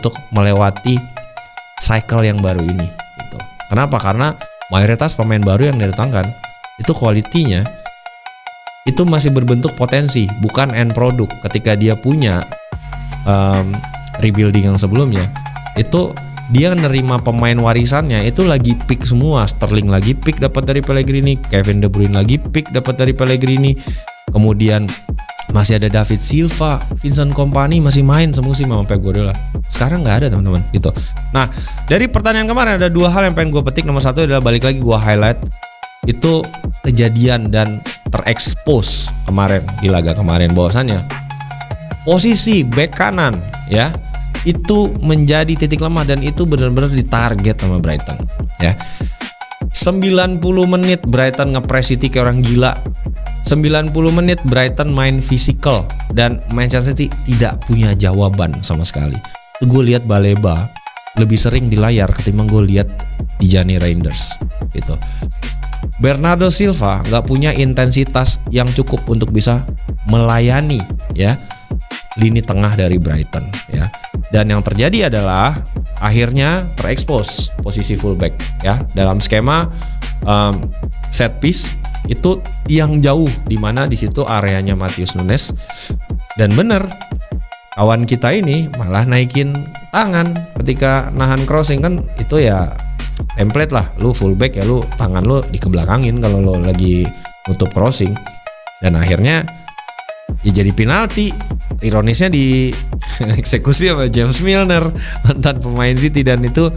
untuk melewati cycle yang baru ini gitu. Kenapa? Karena mayoritas pemain baru yang didatangkan itu kualitinya itu masih berbentuk potensi, bukan end product. Ketika dia punya rebuilding yang sebelumnya, itu dia nerima pemain warisannya itu lagi pick semua. Sterling lagi pick dapat dari Pellegrini, Kevin De Bruyne lagi pick dapat dari Pellegrini, kemudian masih ada David Silva, Vincent Kompany masih main semusim sama Pep Guardiola. Sekarang nggak ada teman-teman gitu. Nah dari pertanyaan kemarin ada dua hal yang pengen gue petik. Nomor satu adalah balik lagi gue highlight itu kejadian dan terekspos kemarin di laga kemarin, bahwasannya posisi back kanan ya itu menjadi titik lemah dan itu benar-benar ditarget sama Brighton ya. 90 menit Brighton ngepres City kayak orang gila. 90 menit Brighton main physical dan Manchester City tidak punya jawaban sama sekali. Itu gue lihat Baleba lebih sering di layar ketimbang gue lihat Tijani Reinders gitu. Bernardo Silva nggak punya intensitas yang cukup untuk bisa melayani ya lini tengah dari Brighton ya. Dan yang terjadi adalah akhirnya terekspos posisi fullback ya dalam skema set piece itu yang jauh, di mana di situ areanya Matheus Nunes. Dan bener kawan kita ini malah naikin tangan ketika nahan crossing, kan itu ya template lah, lu fullback ya lu tangan lu dikebelakangin kalau lu lagi nutup crossing. Dan akhirnya ya jadi penalti. Ironisnya di eksekusi sama James Milner, mantan pemain City, dan itu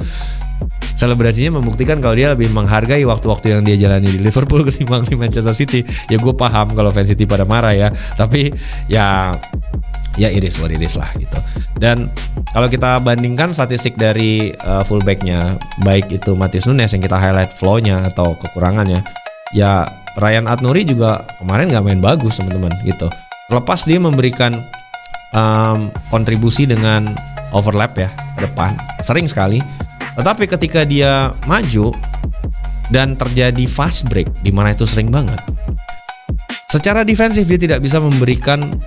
selebrasinya membuktikan kalau dia lebih menghargai waktu-waktu yang dia jalani di Liverpool ketimbang di Manchester City. Ya gue paham kalau fans City pada marah ya, tapi ya iris what iris lah gitu. Dan kalau kita bandingkan statistik dari fullbacknya, baik itu Matheus Nunes yang kita highlight flow-nya atau kekurangannya, ya Ryan Ait-Nouri juga kemarin nggak main bagus teman-teman gitu. Terlepas dia memberikan kontribusi dengan overlap ya ke depan sering sekali, tetapi ketika dia maju dan terjadi fast break di mana itu sering banget, secara defensif dia tidak bisa memberikan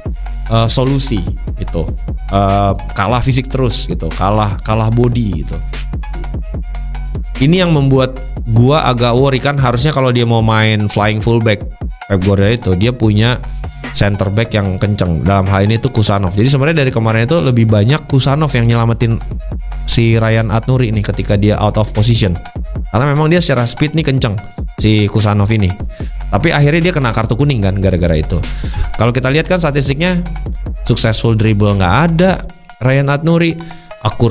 solusi gitu. Kalah fisik terus gitu, kalah body gitu. Ini yang membuat gua agak worry, kan harusnya kalau dia mau main flying fullback Pep Guardiola itu dia punya center back yang kenceng. Dalam hal ini tuh Kusanov. Jadi sebenarnya dari kemarin itu lebih banyak Kusanov yang nyelamatin si Ryan Ait-Nouri ini ketika dia out of position. Karena memang dia secara speed nih kenceng si Kusanov ini. Tapi akhirnya dia kena kartu kuning kan gara-gara itu. Kalau kita lihat kan statistiknya, successful dribble nggak ada Ryan Ait-Nouri, akurat